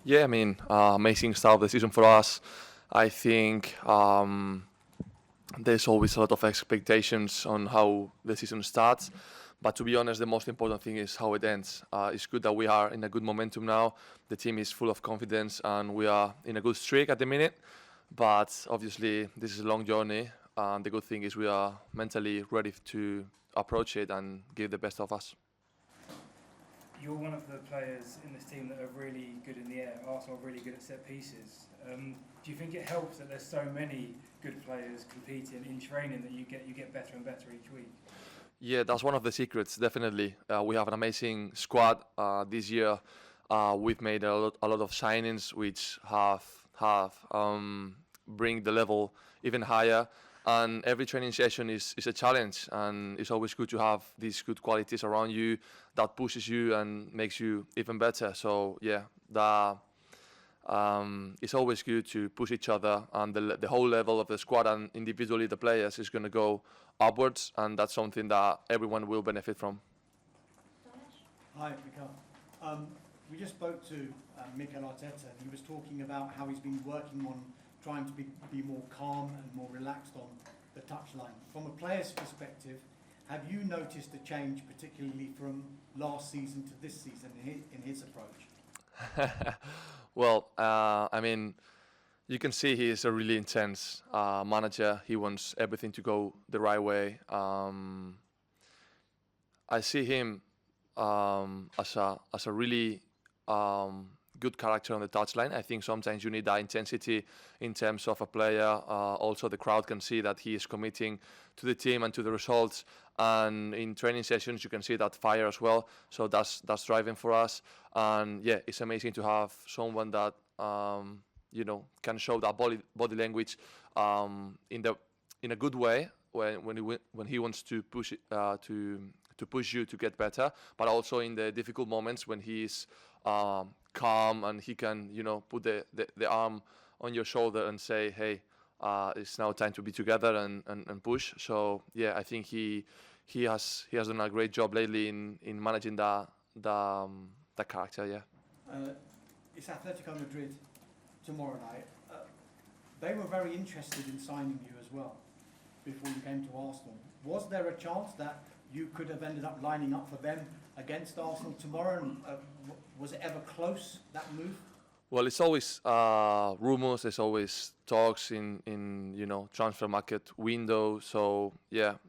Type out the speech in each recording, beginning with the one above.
Yeah, I mean, amazing start of the season for us. I think there's always a lot of expectations on how the season starts, but to be honest, the most important thing is how it ends. It's good that we are in a good momentum now. The team is full of confidence, and we are in a good streak at the minute. But obviously, this is a long journey, and the good thing is we are mentally ready to approach it and give the best of us. You're one of the players in this team that are really good in the air. Arsenal are really good at set pieces. Do you think it helps that there's so many good players competing in training that you get better and better each week? Yeah, that's one of the secrets. Definitely, we have an amazing squad this year. We've made a lot of signings which have bring the level even higher. And every training session is a challenge, and it's always good to have these good qualities around you that pushes you and makes you even better. So yeah, it's always good to push each other, and the whole level of the squad and individually the players is going to go upwards, and that's something that everyone will benefit from. Hi, Mikel. We just spoke to Mikel Arteta, and he was talking about how he's been working on trying to be more calm and more relaxed on the touchline. From a player's perspective, have you noticed a change, particularly from last season to this season, in his approach? Well, I mean, you can see he is a really intense manager. He wants everything to go the right way. I see him as a really good character on the touchline. I think sometimes you need that intensity in terms of a player. Also, the crowd can see that he is committing to the team and to the results. And in training sessions, you can see that fire as well. So that's driving for us. And yeah, it's amazing to have someone that can show that body language in a good way when he wants to push it, to push you to get better, but also in the difficult moments when he is calm and he can put the arm on your shoulder and say, hey, it's now time to be together and push. So yeah, I think he has done a great job lately in managing the character. Yeah. It's Atletico Madrid tomorrow night. They were very interested in signing you as well before you came to Arsenal. Was there a chance that you could have ended up lining up for them against Arsenal tomorrow? And was it ever close, that move? Well, it's always rumors. There's always talks in transfer market window. So yeah,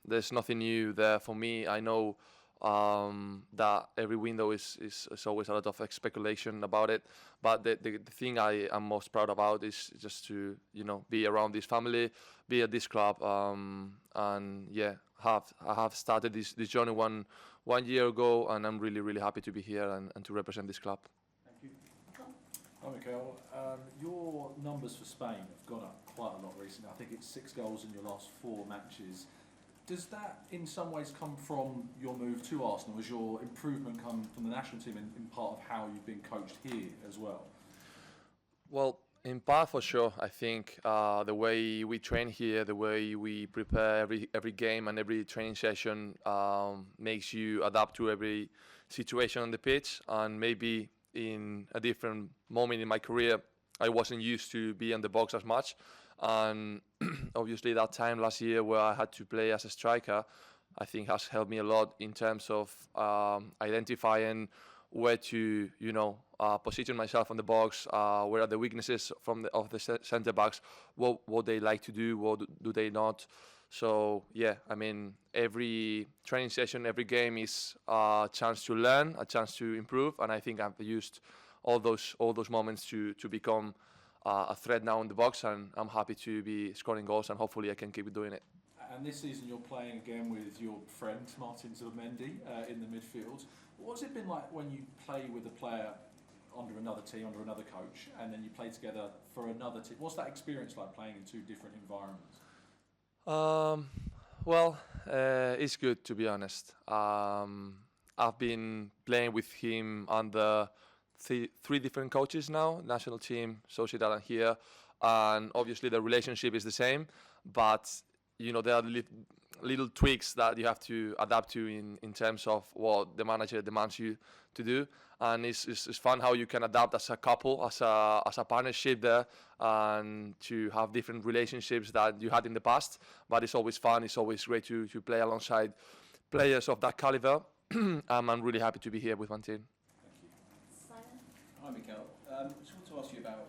there's nothing new there for me. I know that every window is always a lot of speculation about it. But the thing I am most proud about is just to be around this family, be at this club, and yeah, I have started this journey one year ago, and I'm really happy to be here and to represent this club. Thank you. Hi Mikel, your numbers for Spain have gone up quite a lot recently. I think it's 6 goals in your last 4 matches. Does that in some ways come from your move to Arsenal? Has your improvement come from the national team in part of how you've been coached here as well? Well, in part for sure. I think the way we train here, the way we prepare every game and every training session makes you adapt to every situation on the pitch. And maybe in a different moment in my career, I wasn't used to be in the box as much. And obviously that time last year where I had to play as a striker, I think has helped me a lot in terms of identifying where to position myself on the box, where are the weaknesses of the centre backs, what they like to do, what do they not. So yeah, I mean, every training session, every game is a chance to learn, a chance to improve, and I think I've used all those moments to become a threat now in the box, and I'm happy to be scoring goals, and hopefully I can keep doing it. And this season you're playing again with your friend Martin Zubimendi in the midfield. What's it been like when you play with a player under another team, under another coach, and then you play together for another team? What's that experience like playing in 2 different environments? Well, it's good to be honest. I've been playing with him under 3 different coaches now, national team, Sociedad and here, and obviously the relationship is the same, but there are little tweaks that you have to adapt to in terms of what the manager demands you to do. And it's fun how you can adapt as a couple, as a partnership there, and to have different relationships that you had in the past. But it's always fun. It's always great to play alongside players of that caliber. I'm really happy to be here with one team. Thank you. Simon? Hi, Mikel. I just want to ask you about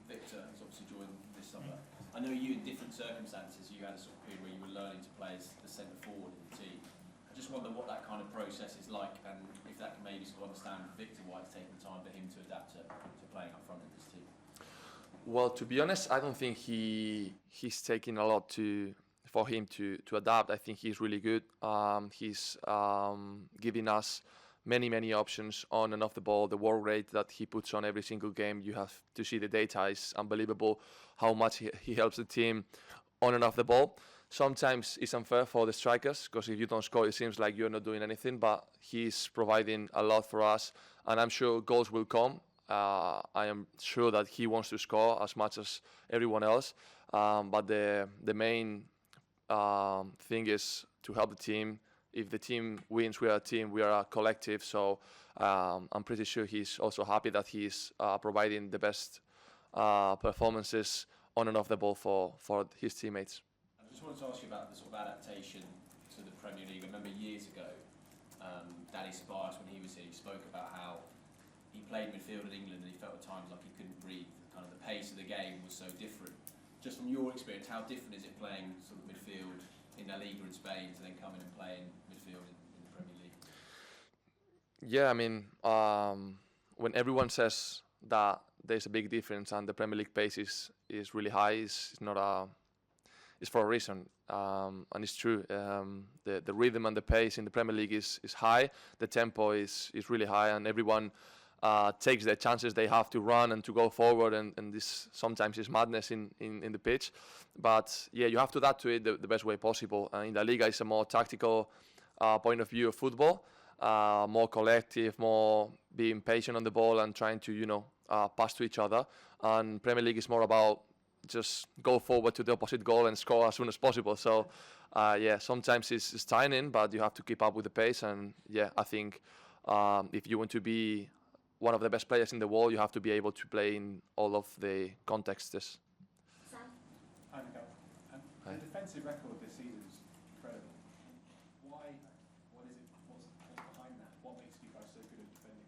Victor, who's obviously joined this summer. I know you in different circumstances, you had a sort of period where you were learning to play as the centre forward in the team. I just wonder what that kind of process is like, and if that can maybe sort of understand Victor why it's taken time for him to adapt to playing up front in this team. Well, to be honest, I don't think he's taking a lot for him to adapt. I think he's really good. He's giving us many options on and off the ball. The work rate that he puts on every single game, you have to see the data. Is unbelievable how much he helps the team on and off the ball. Sometimes it's unfair for the strikers, because if you don't score, it seems like you're not doing anything, but he's providing a lot for us, and I'm sure goals will come. I am sure that he wants to score as much as everyone else, but the main thing is to help the team. If the team wins, we are a team, we are a collective, so I'm pretty sure he's also happy that he's providing the best performances on and off the ball for his teammates. I just wanted to ask you about the sort of adaptation to the Premier League. I remember years ago, Danny Ceballos, when he was here, he spoke about how he played midfield in England and he felt at times like he couldn't breathe. Kind of the pace of the game was so different. Just from your experience, how different is it playing sort of midfield in La Liga in Spain to then coming and playing midfield in the Premier League? Yeah, I mean, when everyone says that there's a big difference and the Premier League pace is really high, it's for a reason, and it's true. The rhythm and the pace in the Premier League is high. The tempo is really high, and everyone takes the chances they have to run and to go forward, and this sometimes is madness in the pitch. But yeah, you have to adapt to it the best way possible. In La Liga, it's a more tactical point of view of football, more collective, more being patient on the ball and trying to pass to each other. And Premier League is more about just go forward to the opposite goal and score as soon as possible. So yeah, sometimes it's tiring, but you have to keep up with the pace. And yeah, I think if you want to be one of the best players in the world, you have to be able to play in all of the contexts. Sam? Hi, Mikel. Hi. The defensive record this season is incredible. Why? What is it? What's behind that? What makes you guys so good at defending?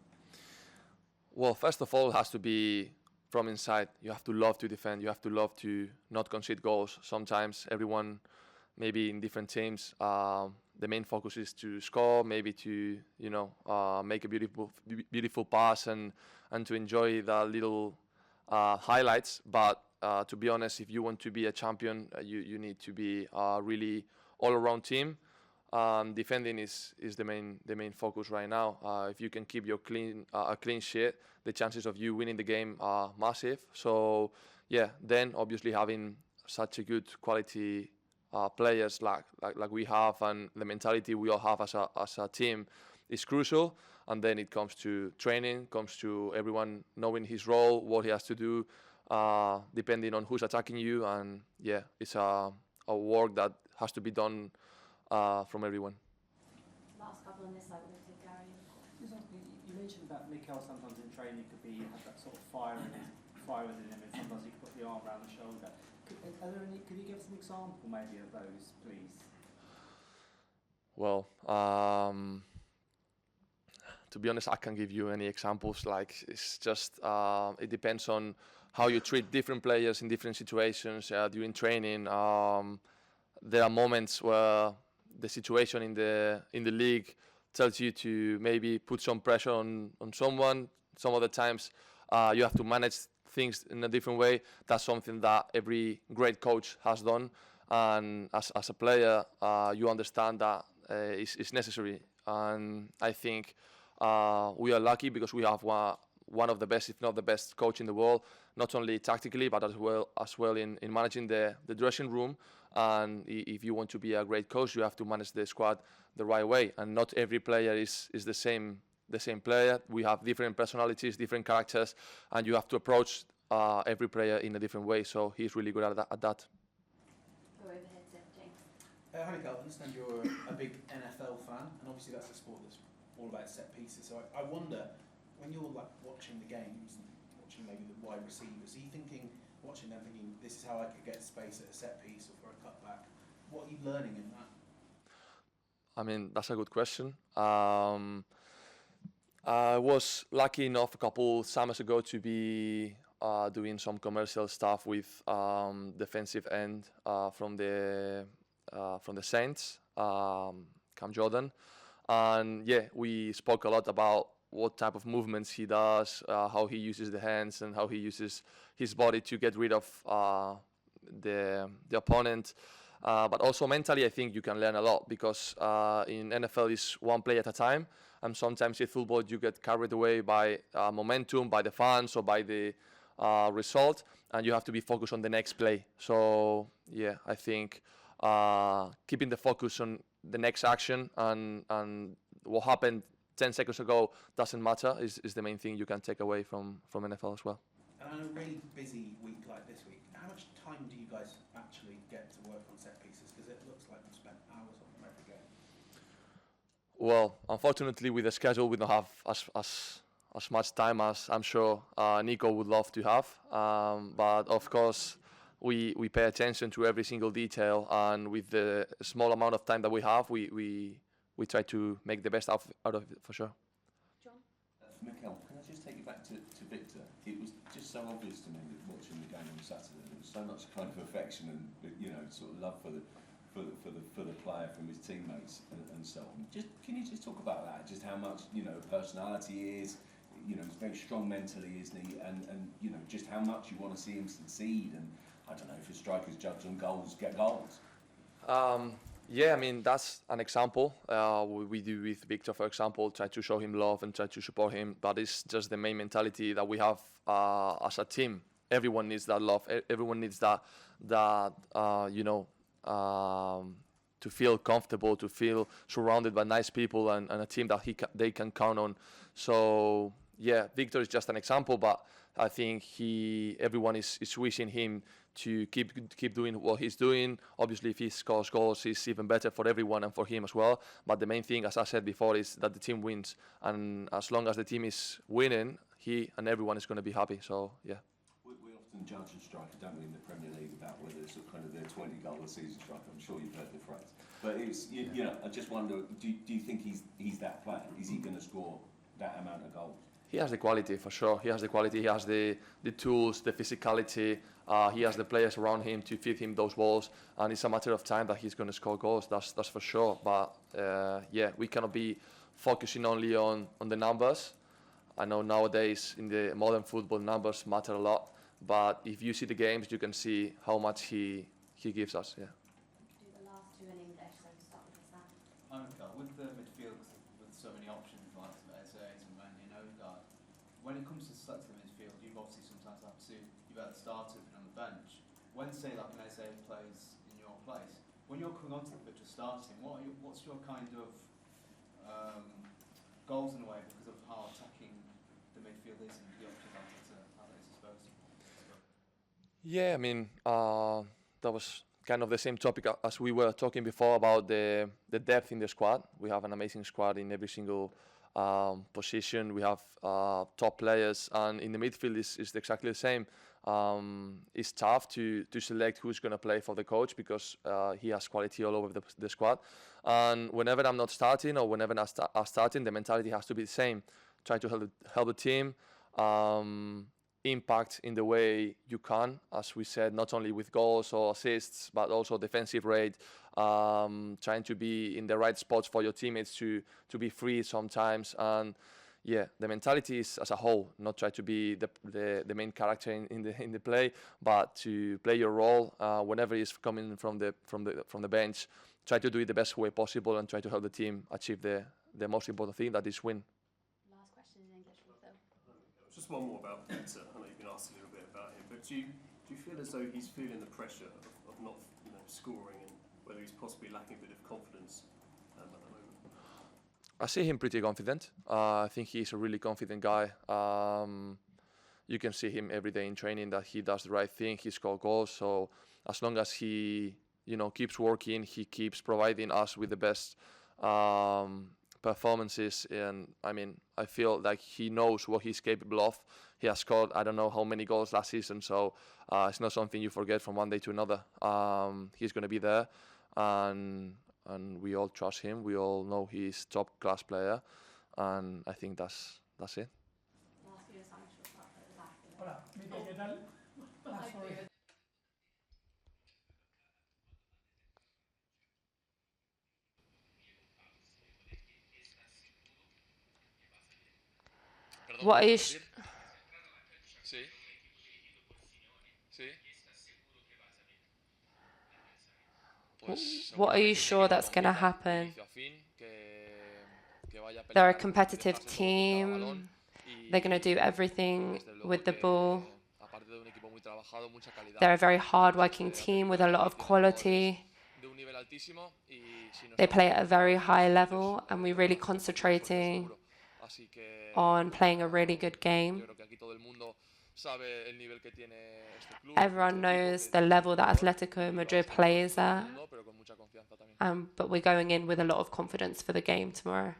Well, first of all, it has to be from inside. You have to love to defend. You have to love to not concede goals. Sometimes everyone, maybe in different teams, the main focus is to score, maybe to make a beautiful pass and to enjoy the little highlights. But to be honest, if you want to be a champion, you need to be a really all-around team. Defending is the main focus right now. If you can keep your a clean sheet, the chances of you winning the game are massive. So yeah, then obviously having such a good quality players like we have, and the mentality we all have as a team is crucial. And then it comes to training, comes to everyone knowing his role, what he has to do, depending on who's attacking you. And yeah, it's a work that has to be done from everyone. Last couple on this side, we'll take Gary. You mentioned that Mikel sometimes in training could have that sort of fire within him, and sometimes he could put the arm around the shoulder. Could you give us an example maybe of those, please? Well, to be honest, I can't give you any examples. Like, it's just it depends on how you treat different players in different situations during training. There are moments where the situation in the league tells you to maybe put some pressure on someone. Some other times you have to manage things in a different way. That's something that every great coach has done, and as a player you understand that it's necessary. And I think we are lucky because we have one of the best, if not the best, coach in the world, not only tactically but as well in managing the dressing room. And if you want to be a great coach, you have to manage the squad the right way. And not every player is the same player. We have different personalities, different characters, and you have to approach every player in a different way. So he's really good at that. Go over here to James. Hi Mikel, I understand you're a big NFL fan, and obviously that's a sport that's all about set pieces. So I wonder, when you're like watching the games, and watching maybe the wide receivers, are you thinking, watching them thinking, this is how I could get space at a set piece or for a cutback? What are you learning in that? I mean, that's a good question. I was lucky enough a couple summers ago to be doing some commercial stuff with defensive end from the Saints, Cam Jordan, and yeah, we spoke a lot about what type of movements he does, how he uses the hands, and how he uses his body to get rid of the opponent. But also mentally, I think you can learn a lot because in NFL it's one play at a time, and sometimes in football you get carried away by momentum, by the fans, or by the result, and you have to be focused on the next play. So yeah, I think keeping the focus on the next action and what happened 10 seconds ago doesn't matter is the main thing you can take away from NFL as well. And on a really busy week like this week, how much time do you guys actually get to work on set pieces? Because it looks like you've spent hours on them every game. Well, unfortunately, with the schedule, we don't have as much time as I'm sure Nico would love to have. But of course, we pay attention to every single detail, and with the small amount of time that we have, we try to make the best out of it for sure. For Mikel, can I just take you back to Victor? It was just so obvious to me that watching the game on Saturday, there was so much kind of affection and sort of love for the player from his teammates and so on. Can you just talk about that? Just how much personality he is. He's very strong mentally, isn't he? And just how much you want to see him succeed. And I don't know, if a striker's judged on goals, get goals. Yeah, I mean, that's an example. We do with Victor, for example, try to show him love and try to support him. But it's just the main mentality that we have as a team. Everyone needs that love. Everyone needs that to feel comfortable, to feel surrounded by nice people and a team that they can count on. So, yeah, Victor is just an example, but I think everyone is wishing him to keep doing what he's doing. Obviously, if he scores goals, it's even better for everyone and for him as well. But the main thing, as I said before, is that the team wins. And as long as the team is winning, he and everyone is going to be happy. So, yeah. We often judge a striker, don't we, in the Premier League about whether it's kind of their 20-goal a season striker. I'm sure you've heard the phrase. But it's, I just wonder, do you think he's that player? Is he going to score that amount of goals? He has the quality, for sure. He has the quality, he has the tools, the physicality. He has the players around him to feed him those balls. And it's a matter of time that he's going to score goals, that's for sure. But, yeah, we cannot be focusing only on the numbers. I know nowadays in the modern football, numbers matter a lot. But if you see the games, you can see how much he gives us, yeah. Do the last two in English, so to start with Sam. I'm Mikel. With the midfield, with so many options like Eze and Mandy and Odegaard, when it comes to selecting the midfield, you've obviously sometimes had to you've had starters and on the bench. When say like an Eze plays in your place, when you're coming onto the pitch of starting, what's your kind of goals in a way because of how attacking the midfield is and the options Arteta has, I suppose? Yeah, I mean, that was kind of the same topic as we were talking before about the depth in the squad. We have an amazing squad in every single position. We have top players, and in the midfield is exactly the same. It's tough to select who's going to play for the coach because he has quality all over the squad. And whenever I'm not starting or whenever I'm starting, the mentality has to be the same. Try to help the team. Impact in the way you can, as we said, not only with goals or assists, but also defensive rate, trying to be in the right spots for your teammates to be free sometimes. And yeah, the mentality is as a whole, not try to be the main character in the play, but to play your role whenever it's coming from the bench. Try to do it the best way possible and try to help the team achieve the most important thing, that is win. Last question in English from Phil. Just one more about Victor. I know you've been asked a little bit about him, but do you feel as though he's feeling the pressure of not scoring, and whether he's possibly lacking a bit of confidence at the moment? I see him pretty confident. I think he's a really confident guy. You can see him every day in training that he does the right thing. He scores goals. So as long as he keeps working. He keeps providing us with the best performances, and I mean, I feel like he knows what he's capable of. He has scored I don't know how many goals last season, so it's not something you forget from one day to another. He's going to be there, and we all trust him. We all know he's top class player, and I think that's it. Hola, Mikel, ¿qué tal? Sorry. What are you what are you sure that's going to happen? They're a competitive team. They're going to do everything with the ball. They're a very hard-working team with a lot of quality. They play at a very high level, and we're really concentrating on playing a really good game. Everyone knows the level that Atletico Madrid plays at, but we're going in with a lot of confidence for the game tomorrow.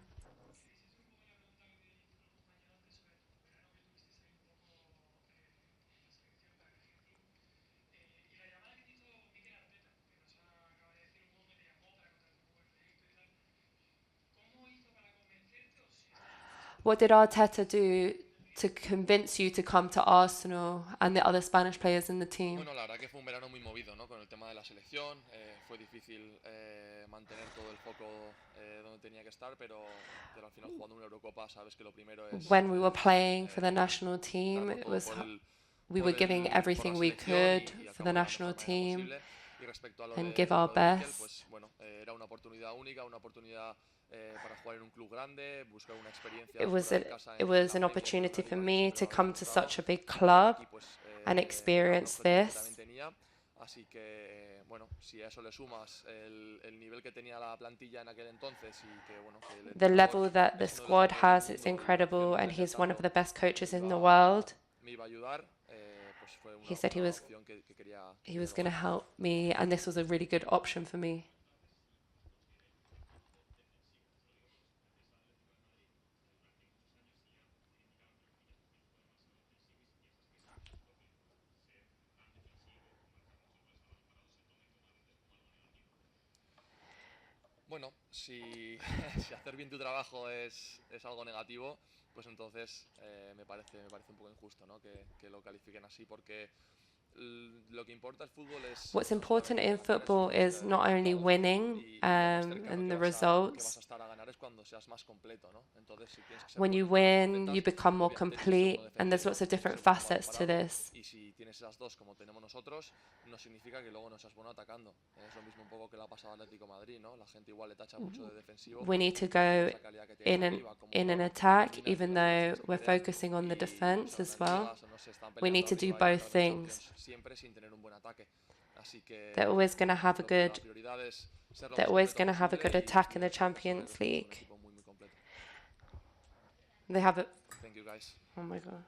What did Arteta do to convince you to come to Arsenal and the other Spanish players in the team? Bueno, la verdad que fue un verano muy movido, ¿no? Con el tema de la selección, fue difícil mantener todo el foco donde tenía que estar, pero al final jugando una Eurocopa sabes que lo primero es. When we were playing for the national team, we were giving everything we could for the national team and give our best. Pues bueno, era una oportunidad única, una oportunidad para jugar en un club grande, buscar una experiencia. It was an opportunity for me to come to such a big club and experience this. Así que bueno, si a eso le sumas el nivel que tenía la plantilla en aquel entonces y que bueno, the level that the squad has, it's incredible, and he's one of the best coaches in the world. Me iba a ayudar. He said he was going to help me, and this was a really good option for me. Bueno, si hacer bien tu trabajo es algo negativo, pues entonces me parece un poco injusto, ¿no? que lo califiquen así, porque lo que importa el fútbol es. What's important in football is not only winning and the results. When you win, you become more complete, and there's lots of different facets to this. We need to go in an attack, even though we're focusing on the defense as well. We need to do both things. They're always going to have a good attack in the Champions League. They have it. Thank you, guys. Oh my God.